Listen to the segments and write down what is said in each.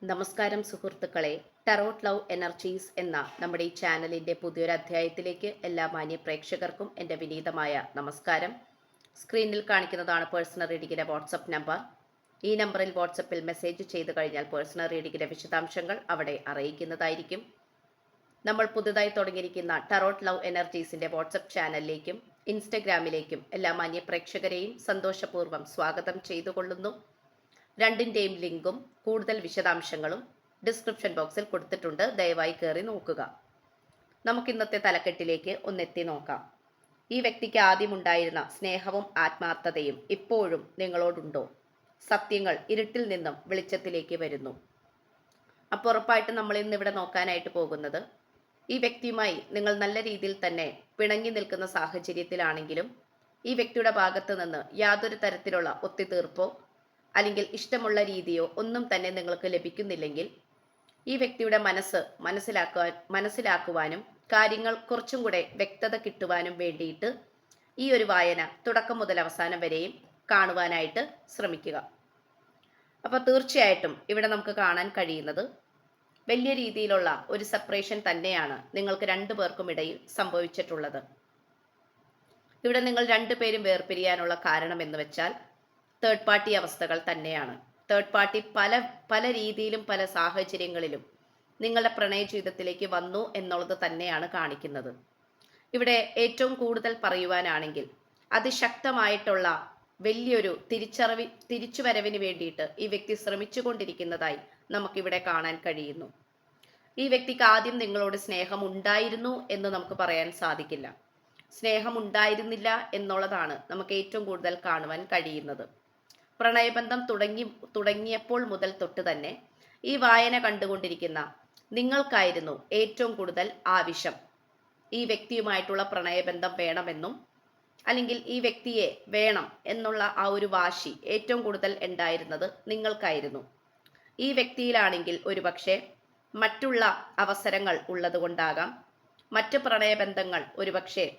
നമസ്കാരം സുഹൃത്തുക്കളെ. Tarot love energies എന്ന നമ്മുടെ ഈ ചാനലിൻ്റെ പുതിയൊരു അധ്യായത്തിലേക്ക് എല്ലാ മാന്യ പ്രേക്ഷകർക്കും എൻ്റെ വിനീതമായ നമസ്കാരം. സ്ക്രീനിൽ കാണിക്കുന്നതാണ് പേഴ്സണൽ റീഡിങ്ങിൻ്റെ വാട്സപ്പ് നമ്പർ. ഈ നമ്പറിൽ വാട്സപ്പിൽ മെസ്സേജ് ചെയ്തു കഴിഞ്ഞാൽ പേഴ്സണൽ റീഡിങ്ങിൻ്റെ വിശദാംശങ്ങൾ അവിടെ അറിയിക്കുന്നതായിരിക്കും. നമ്മൾ പുതുതായി തുടങ്ങിയിരിക്കുന്ന ടാരോട്ട് ലവ് എനർജീസിൻ്റെ വാട്സപ്പ് ചാനലിലേക്കും ഇൻസ്റ്റഗ്രാമിലേക്കും എല്ലാ മാന്യ പ്രേക്ഷകരെയും സന്തോഷപൂർവ്വം സ്വാഗതം ചെയ്തുകൊള്ളുന്നു. രണ്ടിൻ്റെയും ലിങ്കും കൂടുതൽ വിശദാംശങ്ങളും ഡിസ്ക്രിപ്ഷൻ ബോക്സിൽ കൊടുത്തിട്ടുണ്ട്. ദയവായി കയറി നോക്കുക. നമുക്കിന്നത്തെ തലക്കെട്ടിലേക്ക് ഒന്നെത്തി നോക്കാം. ഈ വ്യക്തിക്ക് ആദ്യമുണ്ടായിരുന്ന സ്നേഹവും ആത്മാർത്ഥതയും ഇപ്പോഴും നിങ്ങളോടുണ്ടോ? സത്യങ്ങൾ ഇരുട്ടിൽ നിന്നും വെളിച്ചത്തിലേക്ക് വരുന്നു. അപ്പോൾ ഉറപ്പായിട്ടും നമ്മൾ ഇന്നിവിടെ നോക്കാനായിട്ട് പോകുന്നത്, ഈ വ്യക്തിയുമായി നിങ്ങൾ നല്ല രീതിയിൽ തന്നെ പിണങ്ങി നിൽക്കുന്ന സാഹചര്യത്തിലാണെങ്കിലും ഈ വ്യക്തിയുടെ ഭാഗത്തു നിന്ന് യാതൊരു തരത്തിലുള്ള ഒത്തുതീർപ്പോ അല്ലെങ്കിൽ ഇഷ്ടമുള്ള രീതിയോ ഒന്നും തന്നെ നിങ്ങൾക്ക് ലഭിക്കുന്നില്ലെങ്കിൽ ഈ വ്യക്തിയുടെ മനസ്സിലാക്കുവാനും കാര്യങ്ങൾ കുറച്ചും കൂടെ വ്യക്തത കിട്ടുവാനും വേണ്ടിയിട്ട് ഈ ഒരു വായന തുടക്കം മുതൽ അവസാനം വരെയും കാണുവാനായിട്ട് ശ്രമിക്കുക. അപ്പോൾ തീർച്ചയായിട്ടും ഇവിടെ നമുക്ക് കാണാൻ കഴിയുന്നത് വലിയ രീതിയിലുള്ള ഒരു സെപ്പറേഷൻ തന്നെയാണ് നിങ്ങൾക്ക് രണ്ടു പേർക്കും ഇടയിൽ സംഭവിച്ചിട്ടുള്ളത്. ഇവിടെ നിങ്ങൾ രണ്ടുപേരും വേർപിരിയാനുള്ള കാരണം എന്ന് വെച്ചാൽ തേർഡ് പാർട്ടി അവസ്ഥകൾ തന്നെയാണ്. തേർഡ് പാർട്ടി പല രീതിയിലും പല സാഹചര്യങ്ങളിലും നിങ്ങളുടെ പ്രണയ ജീവിതത്തിലേക്ക് വന്നു എന്നുള്ളത് തന്നെയാണ് കാണിക്കുന്നത്. ഇവിടെ ഏറ്റവും കൂടുതൽ പറയുവാനാണെങ്കിൽ അതിശക്തമായിട്ടുള്ള വലിയൊരു തിരിച്ചുവരവിന് വേണ്ടിയിട്ട് ഈ വ്യക്തി ശ്രമിച്ചുകൊണ്ടിരിക്കുന്നതായി നമുക്കിവിടെ കാണാൻ കഴിയുന്നു. ഈ വ്യക്തിക്ക് ആദ്യം നിങ്ങളോട് സ്നേഹം ഉണ്ടായിരുന്നു എന്ന് നമുക്ക് പറയാൻ സാധിക്കില്ല. സ്നേഹം ഉണ്ടായിരുന്നില്ല എന്നുള്ളതാണ് നമുക്ക് ഏറ്റവും കൂടുതൽ കാണുവാൻ കഴിയുന്നത്. പ്രണയബന്ധം തുടങ്ങിയപ്പോൾ മുതൽ തൊട്ട് തന്നെ ഈ വായന കണ്ടുകൊണ്ടിരിക്കുന്ന നിങ്ങൾക്കായിരുന്നു ഏറ്റവും കൂടുതൽ ആവശ്യം ഈ വ്യക്തിയുമായിട്ടുള്ള പ്രണയബന്ധം വേണമെന്നും അല്ലെങ്കിൽ ഈ വ്യക്തിയെ വേണം എന്നുള്ള ആ ഒരു വാശി ഏറ്റവും കൂടുതൽ ഉണ്ടായിരുന്നത് നിങ്ങൾക്കായിരുന്നു. ഈ വ്യക്തിയിലാണെങ്കിൽ ഒരുപക്ഷെ മറ്റുള്ള അവസരങ്ങൾ ഉള്ളതുകൊണ്ടാകാം, മറ്റു പ്രണയബന്ധങ്ങൾ ഒരുപക്ഷെ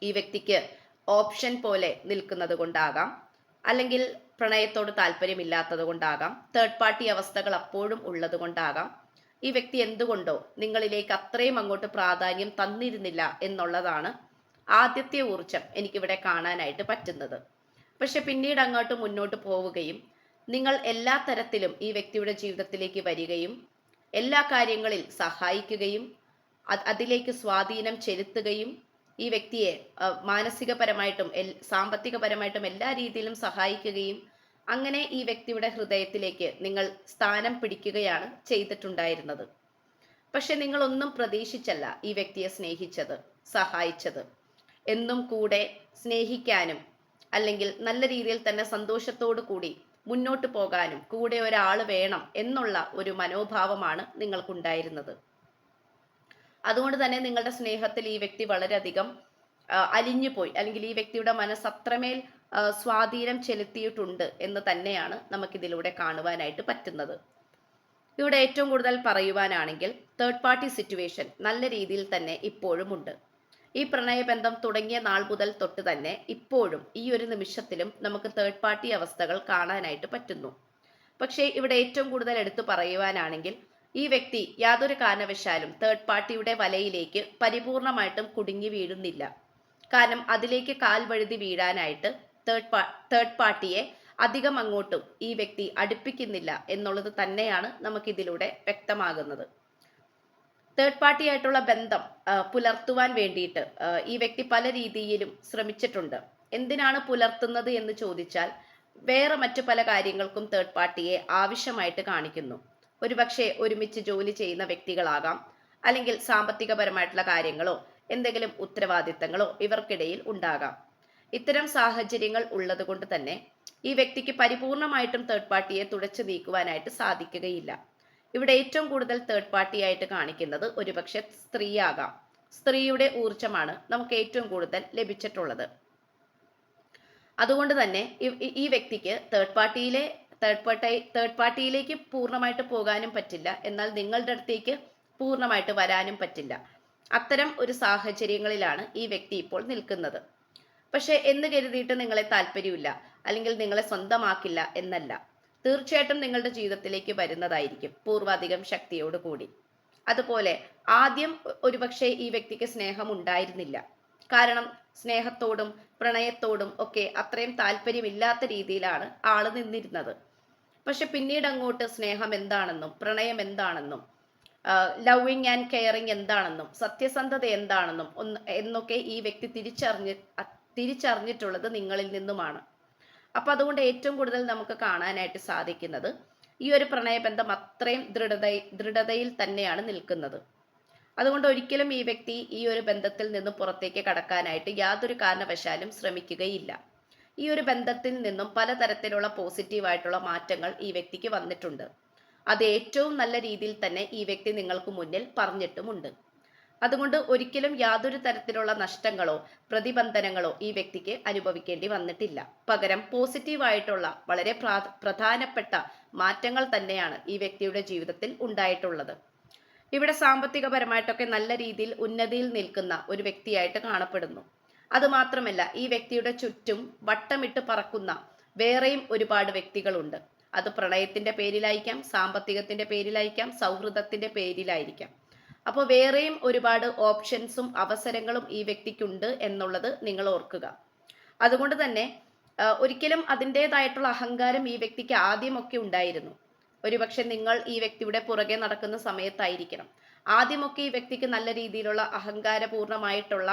ഈ വ്യക്തിക്ക് ഓപ്ഷൻ പോലെ നിൽക്കുന്നത് കൊണ്ടാകാം, അല്ലെങ്കിൽ പ്രണയത്തോട് താല്പര്യമില്ലാത്തത് കൊണ്ടാകാം, തേർഡ് പാർട്ടി അവസ്ഥകൾ അപ്പോഴും ഉള്ളത് കൊണ്ടാകാം. ഈ വ്യക്തി എന്തുകൊണ്ടോ നിങ്ങളിലേക്ക് അത്രയും അങ്ങോട്ട് പ്രാധാന്യം തന്നിരുന്നില്ല എന്നുള്ളതാണ് ആദ്യത്തെ ഊർജം എനിക്കിവിടെ കാണാനായിട്ട് പറ്റുന്നത്. പക്ഷെ പിന്നീട് അങ്ങോട്ട് മുന്നോട്ട് പോവുകയും നിങ്ങൾ എല്ലാ തരത്തിലും ഈ വ്യക്തിയുടെ ജീവിതത്തിലേക്ക് വരികയും എല്ലാ കാര്യങ്ങളിൽ സഹായിക്കുകയും അതിലേക്ക് സ്വാധീനം ചെലുത്തുകയും ഈ വ്യക്തിയെ മാനസികപരമായിട്ടും സാമ്പത്തികപരമായിട്ടും എല്ലാ രീതിയിലും സഹായിക്കുകയും അങ്ങനെ ഈ വ്യക്തിയുടെ ഹൃദയത്തിലേക്ക് നിങ്ങൾ സ്ഥാനം പിടിക്കുകയാണ് ചെയ്തിട്ടുണ്ടായിരുന്നത്. പക്ഷെ നിങ്ങളൊന്നും പ്രതീക്ഷിച്ചല്ല ഈ വ്യക്തിയെ സ്നേഹിച്ചത്, സഹായിച്ചത്. എന്നും കൂടെ സ്നേഹിക്കാനും അല്ലെങ്കിൽ നല്ല രീതിയിൽ തന്നെ സന്തോഷത്തോടു കൂടി മുന്നോട്ട് പോകാനും കൂടെ ഒരാൾ വേണം എന്നുള്ള ഒരു മനോഭാവമാണ് നിങ്ങൾക്കുണ്ടായിരുന്നത്. അതുകൊണ്ട് തന്നെ നിങ്ങളുടെ സ്നേഹത്തിൽ ഈ വ്യക്തി വളരെയധികം അലിഞ്ഞുപോയി, അല്ലെങ്കിൽ ഈ വ്യക്തിയുടെ മനസ്സ് അത്രമേൽ സ്വാധീനം ചെലുത്തിയിട്ടുണ്ട് എന്ന് തന്നെയാണ് നമുക്കിതിലൂടെ കാണുവാനായിട്ട് പറ്റുന്നത്. ഇവിടെ ഏറ്റവും കൂടുതൽ പറയുവാനാണെങ്കിൽ തേർഡ് പാർട്ടി സിറ്റുവേഷൻ നല്ല രീതിയിൽ തന്നെ ഇപ്പോഴും ഉണ്ട്. ഈ പ്രണയബന്ധം തുടങ്ങിയ നാൾ മുതൽ തൊട്ട് തന്നെ ഇപ്പോഴും ഈ ഒരു നിമിഷത്തിലും നമുക്ക് തേർഡ് പാർട്ടി അവസ്ഥകൾ കാണാനായിട്ട് പറ്റുന്നു. പക്ഷേ ഇവിടെ ഏറ്റവും കൂടുതൽ എടുത്തു പറയുവാനാണെങ്കിൽ ഈ വ്യക്തി യാതൊരു കാരണവശാലും തേർഡ് പാർട്ടിയുടെ വലയിലേക്ക് പരിപൂർണമായിട്ടും കുടുങ്ങി വീഴുന്നില്ല. കാരണം അതിലേക്ക് കാൽ വഴുതി വീഴാനായിട്ട് തേർഡ് പാർട്ടിയെ അധികം അങ്ങോട്ടും ഈ വ്യക്തി അടുപ്പിക്കുന്നില്ല എന്നുള്ളത് തന്നെയാണ് നമുക്കിതിലൂടെ വ്യക്തമാകുന്നത്. തേർഡ് പാർട്ടി ആയിട്ടുള്ള ബന്ധം പുലർത്തുവാൻ വേണ്ടിയിട്ട് ഈ വ്യക്തി പല രീതിയിലും ശ്രമിച്ചിട്ടുണ്ട്. എന്തിനാണ് പുലർത്തുന്നത് എന്ന് ചോദിച്ചാൽ വേറെ മറ്റു പല കാര്യങ്ങൾക്കും തേർഡ് പാർട്ടിയെ ആവശ്യമായിട്ട് കാണിക്കുന്നു. ഒരുപക്ഷെ ഒരുമിച്ച് ജോലി ചെയ്യുന്ന വ്യക്തികളാകാം, അല്ലെങ്കിൽ സാമ്പത്തികപരമായിട്ടുള്ള കാര്യങ്ങളോ എന്തെങ്കിലും ഉത്തരവാദിത്തങ്ങളോ ഇവർക്കിടയിൽ ഉണ്ടാകാം. ഇത്തരം സാഹചര്യങ്ങൾ ഉള്ളത് കൊണ്ട് തന്നെ ഈ വ്യക്തിക്ക് പരിപൂർണമായിട്ടും തേർഡ് പാർട്ടിയെ തുടച്ചു നീക്കുവാനായിട്ട് സാധിക്കുകയില്ല. ഇവിടെ ഏറ്റവും കൂടുതൽ തേർഡ് പാർട്ടി ആയിട്ട് കാണിക്കുന്നത് ഒരുപക്ഷെ സ്ത്രീയാകാം. സ്ത്രീയുടെ ഊർജമാണ് നമുക്ക് ഏറ്റവും കൂടുതൽ ലഭിച്ചിട്ടുള്ളത്. അതുകൊണ്ട് തന്നെ ഈ വ്യക്തിക്ക് തേർഡ് പാർട്ടിയിലേക്ക് പൂർണ്ണമായിട്ട് പോകാനും പറ്റില്ല, എന്നാൽ നിങ്ങളുടെ അടുത്തേക്ക് പൂർണ്ണമായിട്ട് വരാനും പറ്റില്ല. അത്തരം ഒരു സാഹചര്യങ്ങളിലാണ് ഈ വ്യക്തി ഇപ്പോൾ നിൽക്കുന്നത്. പക്ഷെ എന്ന് കരുതിയിട്ട് നിങ്ങളെ താല്പര്യമില്ല അല്ലെങ്കിൽ നിങ്ങളെ സ്വന്തമാക്കില്ല എന്നല്ല. തീർച്ചയായിട്ടും നിങ്ങളുടെ ജീവിതത്തിലേക്ക് വരുന്നതായിരിക്കും പൂർവാധികം ശക്തിയോട് കൂടി. അതുപോലെ ആദ്യം ഒരുപക്ഷെ ഈ വ്യക്തിക്ക് സ്നേഹം ഉണ്ടായിരുന്നില്ല. കാരണം സ്നേഹത്തോടും പ്രണയത്തോടും ഒക്കെ അത്രയും താല്പര്യമില്ലാത്ത രീതിയിലാണ് ആള് നിന്നിരുന്നത്. പക്ഷെ പിന്നീട് അങ്ങോട്ട് സ്നേഹം എന്താണെന്നും പ്രണയം എന്താണെന്നും ലവിങ് ആൻഡ് കെയറിങ് എന്താണെന്നും സത്യസന്ധത എന്താണെന്നും എന്നൊക്കെ ഈ വ്യക്തി തിരിച്ചറിഞ്ഞിട്ടുള്ളത് നിങ്ങളിൽ നിന്നുമാണ്. അപ്പൊ അതുകൊണ്ട് ഏറ്റവും കൂടുതൽ നമുക്ക് കാണാനായിട്ട് സാധിക്കുന്നത് ഈ ഒരു പ്രണയബന്ധം അത്രയും ദൃഢതയിൽ തന്നെയാണ് നിൽക്കുന്നത്. അതുകൊണ്ട് ഒരിക്കലും ഈ വ്യക്തി ഈ ഒരു ബന്ധത്തിൽ നിന്ന് പുറത്തേക്ക് കടക്കാനായിട്ട് യാതൊരു കാരണവശാലും ശ്രമിക്കുകയില്ല. ഈ ഒരു ബന്ധത്തിൽ നിന്നും പലതരത്തിലുള്ള പോസിറ്റീവായിട്ടുള്ള മാറ്റങ്ങൾ ഈ വ്യക്തിക്ക് വന്നിട്ടുണ്ട്. അത് ഏറ്റവും നല്ല രീതിയിൽ തന്നെ ഈ വ്യക്തി നിങ്ങൾക്ക് മുന്നിൽ പറഞ്ഞിട്ടുമുണ്ട്. അതുകൊണ്ട് ഒരിക്കലും യാതൊരു തരത്തിലുള്ള നഷ്ടങ്ങളോ പ്രതിബന്ധനങ്ങളോ ഈ വ്യക്തിക്ക് അനുഭവിക്കേണ്ടി വന്നിട്ടില്ല. പകരം പോസിറ്റീവായിട്ടുള്ള വളരെ പ്രധാനപ്പെട്ട മാറ്റങ്ങൾ തന്നെയാണ് ഈ വ്യക്തിയുടെ ജീവിതത്തിൽ ഉണ്ടായിട്ടുള്ളത്. ഇവിടെ സാമ്പത്തികപരമായിട്ടൊക്കെ നല്ല രീതിയിൽ ഉന്നതിയിൽ നിൽക്കുന്ന ഒരു വ്യക്തിയായിട്ട് കാണപ്പെടുന്നു. അതുമാത്രമല്ല ഈ വ്യക്തിയുടെ ചുറ്റും വട്ടമിട്ട് പറക്കുന്ന വേറെയും ഒരുപാട് വ്യക്തികളുണ്ട്. അത് പ്രണയത്തിന്റെ പേരിലായിരിക്കാം, സാമ്പത്തികത്തിന്റെ പേരിലായിരിക്കാം, സൗഹൃദത്തിന്റെ പേരിലായിരിക്കാം. അപ്പോൾ വേറെയും ഒരുപാട് ഓപ്ഷൻസും അവസരങ്ങളും ഈ വ്യക്തിക്കുണ്ട് എന്നുള്ളത് നിങ്ങൾ ഓർക്കുക. അതുകൊണ്ട് തന്നെ ഒരിക്കലും അതിൻ്റെതായിട്ടുള്ള അഹങ്കാരം ഈ വ്യക്തിക്ക് ആദ്യമൊക്കെ ഉണ്ടായിരുന്നു. ഒരുപക്ഷെ നിങ്ങൾ ഈ വ്യക്തിയുടെ പുറകെ നടക്കുന്ന സമയത്തായിരിക്കണം ആദ്യമൊക്കെ ഈ വ്യക്തിക്ക് നല്ല രീതിയിലുള്ള അഹങ്കാരപൂർണമായിട്ടുള്ള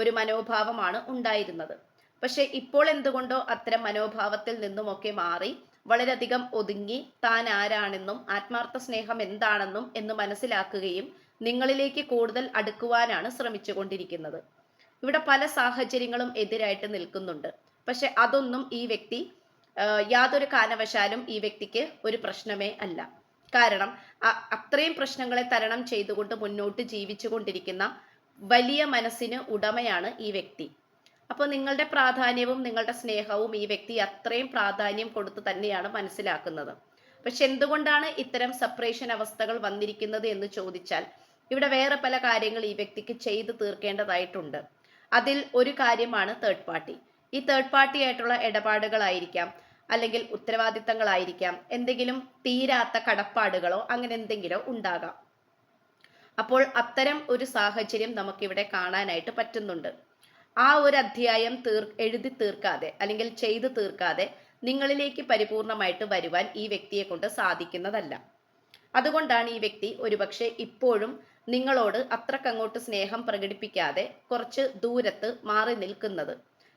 ഒരു മനോഭാവമാണ് ഉണ്ടായിരുന്നത്. പക്ഷെ ഇപ്പോൾ എന്തുകൊണ്ടോ അത്തരം മനോഭാവത്തിൽ നിന്നുമൊക്കെ മാറി വളരെയധികം ഒതുങ്ങി താൻ ആരാണെന്നും ആത്മാർത്ഥ സ്നേഹം എന്താണെന്നും എന്ന് മനസ്സിലാക്കുകയും നിങ്ങളിലേക്ക് കൂടുതൽ അടുക്കുവാനാണ് ശ്രമിച്ചുകൊണ്ടിരിക്കുന്നത്. ഇവിടെ പല സാഹചര്യങ്ങളും എതിരായിട്ട് നിൽക്കുന്നുണ്ട്. പക്ഷെ അതൊന്നും ഈ വ്യക്തി യാതൊരു കാരണവശാലും ഈ വ്യക്തിക്ക് ഒരു പ്രശ്നമേ അല്ല. കാരണം അത്രയും പ്രശ്നങ്ങളെ തരണം ചെയ്തുകൊണ്ട് മുന്നോട്ട് ജീവിച്ചു കൊണ്ടിരിക്കുന്ന വലിയ മനസ്സിന് ഉടമയാണ് ഈ വ്യക്തി. അപ്പോൾ നിങ്ങളുടെ പ്രാധാന്യവും നിങ്ങളുടെ സ്നേഹവും ഈ വ്യക്തി അത്രയും പ്രാധാന്യം കൊടുത്ത് തന്നെയാണ് മനസ്സിലാക്കുന്നത്. പക്ഷെ എന്തുകൊണ്ടാണ് ഇത്തരം സെപ്പറേഷൻ അവസ്ഥകൾ വന്നിരിക്കുന്നത് എന്ന് ചോദിച്ചാൽ ഇവിടെ വേറെ പല കാര്യങ്ങൾ ഈ വ്യക്തിക്ക് ചെയ്തു തീർക്കേണ്ടതായിട്ടുണ്ട്. അതിൽ ഒരു കാര്യമാണ് തേർഡ് പാർട്ടി. ഈ തേർഡ് പാർട്ടി ആയിട്ടുള്ള ഇടപാടുകളായിരിക്കാം, അല്ലെങ്കിൽ ഉത്തരവാദിത്തങ്ങളായിരിക്കാം, എന്തെങ്കിലും തീരാത്ത കടപ്പാടുകളോ അങ്ങനെ എന്തെങ്കിലും ഉണ്ടാകാം. അപ്പോൾ അത്തരം ഒരു സാഹചര്യം നമുക്കിവിടെ കാണാനായിട്ട് പറ്റുന്നുണ്ട്. ആ ഒരു അധ്യായം എഴുതി തീർക്കാതെ അല്ലെങ്കിൽ ചെയ്തു തീർക്കാതെ നിങ്ങളിലേക്ക് പരിപൂർണമായിട്ട് വരുവാൻ ഈ വ്യക്തിയെ കൊണ്ട് സാധിക്കുന്നതല്ല. അതുകൊണ്ടാണ് ഈ വ്യക്തി ഒരുപക്ഷെ ഇപ്പോഴും നിങ്ങളോട് അത്രക്കങ്ങോട്ട് സ്നേഹം പ്രകടിപ്പിക്കാതെ കുറച്ച് ദൂരത്ത് മാറി നിൽക്കുന്നത്.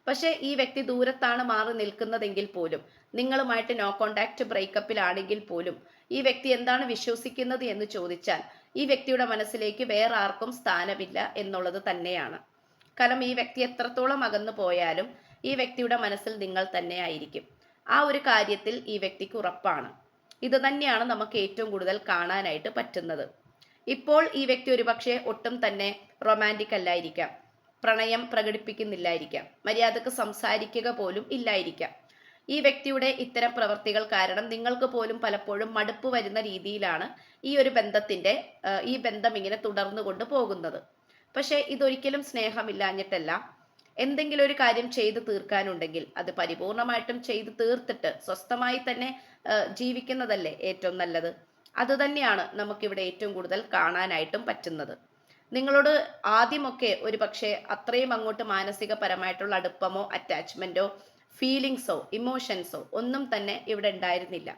പക്ഷെ ഈ വ്യക്തി ദൂരത്താണ് മാറി നിൽക്കുന്നതെങ്കിൽ പോലും, നിങ്ങളുമായിട്ട് നോ കോണ്ടാക്ട് ബ്രേക്കപ്പിലാണെങ്കിൽ പോലും ഈ വ്യക്തി എന്താണ് വിശ്വസിക്കുന്നത് എന്ന് ചോദിച്ചാൽ ഈ വ്യക്തിയുടെ മനസ്സിലേക്ക് വേറെ ആർക്കും സ്ഥാനമില്ല എന്നുള്ളത് തന്നെയാണ്. കാരണം ഈ വ്യക്തി എത്രത്തോളം അകന്നു പോയാലും ഈ വ്യക്തിയുടെ മനസ്സിൽ നിങ്ങൾ തന്നെ ആയിരിക്കും. ആ ഒരു കാര്യത്തിൽ ഈ വ്യക്തിക്ക് ഉറപ്പാണ്. ഇത് തന്നെയാണ് നമുക്ക് ഏറ്റവും കൂടുതൽ കാണാനായിട്ട് പറ്റുന്നത്. ഇപ്പോൾ ഈ വ്യക്തി ഒരുപക്ഷെ ഒട്ടും തന്നെ റൊമാൻറ്റിക് അല്ലായിരിക്കാം, പ്രണയം പ്രകടിപ്പിക്കുന്നില്ലായിരിക്കാം, മര്യാദക്ക് സംസാരിക്കുക പോലും ഇല്ലായിരിക്കാം. ഈ വ്യക്തിയുടെ ഇത്തരം പ്രവൃത്തികൾ കാരണം നിങ്ങൾക്ക് പോലും പലപ്പോഴും മടുപ്പ് വരുന്ന രീതിയിലാണ് ഈ ബന്ധം ഇങ്ങനെ തുടർന്നുകൊണ്ട് പോകുന്നത്. പക്ഷെ ഇതൊരിക്കലും സ്നേഹമില്ലാഞ്ഞിട്ടല്ല. എന്തെങ്കിലും ഒരു കാര്യം ചെയ്തു തീർക്കാനുണ്ടെങ്കിൽ അത് പരിപൂർണമായിട്ടും ചെയ്തു തീർത്തിട്ട് സ്വസ്ഥമായി തന്നെ ജീവിക്കുന്നതല്ലേ ഏറ്റവും നല്ലത്. അതുതന്നെയാണ് നമുക്കിവിടെ ഏറ്റവും കൂടുതൽ കാണാനായിട്ടും പറ്റുന്നത്. നിങ്ങളോട് ആദ്യമൊക്കെ ഒരു പക്ഷേ അത്രയും അങ്ങോട്ട് മാനസികപരമായിട്ടുള്ള അടുപ്പമോ അറ്റാച്ച്മെന്റോ ഫീലിങ്സോ ഇമോഷൻസോ ഒന്നും തന്നെ ഇവിടെ ഉണ്ടായിരുന്നില്ല.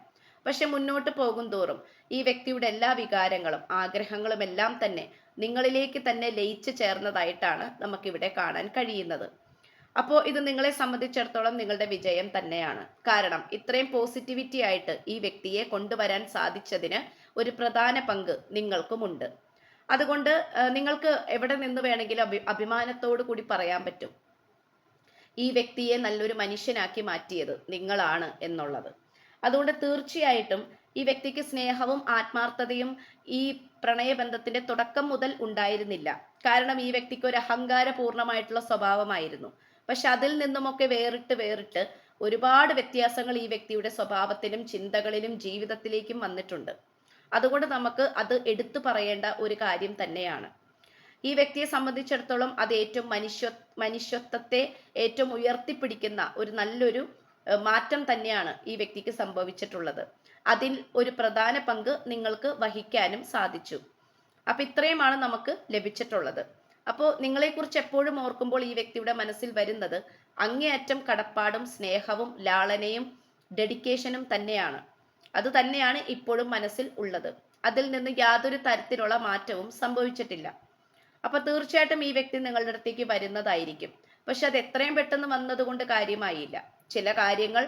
പക്ഷെ മുന്നോട്ട് പോകും തോറും ഈ വ്യക്തിയുടെ എല്ലാ വികാരങ്ങളും ആഗ്രഹങ്ങളും എല്ലാം തന്നെ നിങ്ങളിലേക്ക് തന്നെ ലയിച്ചു ചേർന്നതായിട്ടാണ് നമുക്കിവിടെ കാണാൻ കഴിയുന്നത്. അപ്പോൾ ഇത് നിങ്ങളെ സംബന്ധിച്ചിടത്തോളം നിങ്ങളുടെ വിജയം തന്നെയാണ്. കാരണം ഇത്രയും പോസിറ്റിവിറ്റി ആയിട്ട് ഈ വ്യക്തിയെ കൊണ്ടുവരാൻ സാധിച്ചതിന് ഒരു പ്രധാന പങ്ക് നിങ്ങൾക്കുമുണ്ട്. അതുകൊണ്ട് നിങ്ങൾക്ക് എവിടെ നിന്ന് വേണമെങ്കിലും അഭിമാനത്തോടു കൂടി പറയാൻ പറ്റും ഈ വ്യക്തിയെ നല്ലൊരു മനുഷ്യനാക്കി മാറ്റിയത് നിങ്ങളാണ് എന്നുള്ളത്. അതുകൊണ്ട് തീർച്ചയായിട്ടും ഈ വ്യക്തിക്ക് സ്നേഹവും ആത്മാർത്ഥതയും ഈ പ്രണയബന്ധത്തിന്റെ തുടക്കം മുതൽ ഉണ്ടായിരുന്നില്ല. കാരണം ഈ വ്യക്തിക്ക് ഒരു അഹങ്കാരപൂർണമായിട്ടുള്ള സ്വഭാവമായിരുന്നു. പക്ഷെ അതിൽ നിന്നുമൊക്കെ വേറിട്ട് ഒരുപാട് വ്യത്യാസങ്ങൾ ഈ വ്യക്തിയുടെ സ്വഭാവത്തിലും ചിന്തകളിലും ജീവിതത്തിലേക്കും വന്നിട്ടുണ്ട്. അതുകൊണ്ട് നമുക്ക് അത് എടുത്തു പറയേണ്ട ഒരു കാര്യം തന്നെയാണ്. ഈ വ്യക്തിയെ സംബന്ധിച്ചിടത്തോളം അത് ഏറ്റവും മനുഷ്യത്വത്തെ ഏറ്റവും ഉയർത്തിപ്പിടിക്കുന്ന ഒരു നല്ലൊരു മാറ്റം തന്നെയാണ് ഈ വ്യക്തിക്ക് സംഭവിച്ചിട്ടുള്ളത്. അതിൽ ഒരു പ്രധാന പങ്ക് നിങ്ങൾക്ക് വഹിക്കാനും സാധിച്ചു. അപ്പൊ ഇത്രയുമാണ് നമുക്ക് ലഭിച്ചിട്ടുള്ളത്. അപ്പോൾ നിങ്ങളെക്കുറിച്ച് എപ്പോഴും ഓർക്കുമ്പോൾ ഈ വ്യക്തിയുടെ മനസ്സിൽ വരുന്നത് അങ്ങേയറ്റം കടപ്പാടും സ്നേഹവും ലാളനയും ഡെഡിക്കേഷനും തന്നെയാണ്. അത് തന്നെയാണ് ഇപ്പോഴും മനസ്സിൽ ഉള്ളത്. അതിൽ നിന്ന് യാതൊരു തരത്തിലുള്ള മാറ്റവും സംഭവിച്ചിട്ടില്ല. അപ്പൊ തീർച്ചയായിട്ടും ഈ വ്യക്തി നിങ്ങളുടെ അടുത്തേക്ക് വരുന്നതായിരിക്കും. പക്ഷെ അത് എത്രയും പെട്ടെന്ന് വന്നതുകൊണ്ട് കാര്യമായില്ല. ചില കാര്യങ്ങൾ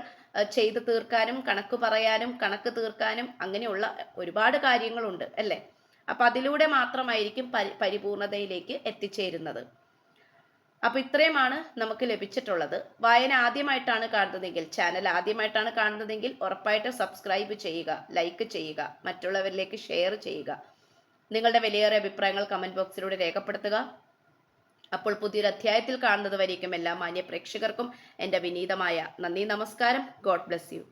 ചെയ്തു തീർക്കാനും കണക്ക് പറയാനും കണക്ക് തീർക്കാനും അങ്ങനെയുള്ള ഒരുപാട് കാര്യങ്ങളുണ്ട് അല്ലേ? അപ്പൊ അതിലൂടെ മാത്രമായിരിക്കും പരിപൂർണതയിലേക്ക് എത്തിച്ചേരുന്നത്. അപ്പൊ ഇത്രയുമാണ് നമുക്ക് ലഭിച്ചിട്ടുള്ളത്. വായന ആദ്യമായിട്ടാണ് കാണുന്നതെങ്കിൽ, ചാനൽ ആദ്യമായിട്ടാണ് കാണുന്നതെങ്കിൽ ഉറപ്പായിട്ട് സബ്സ്ക്രൈബ് ചെയ്യുക, ലൈക്ക് ചെയ്യുക, മറ്റുള്ളവരിലേക്ക് ഷെയർ ചെയ്യുക. നിങ്ങളുടെ വിലയേറിയ അഭിപ്രായങ്ങൾ കമന്റ് ബോക്സിലൂടെ രേഖപ്പെടുത്തുക. അപ്പോൾ പുതിയൊരു അധ്യായത്തിൽ കാണുന്നത് വരേക്കും എല്ലാ മാന്യ പ്രേക്ഷകർക്കും എൻ്റെ വിനീതമായ നന്ദി, നമസ്കാരം. God bless you.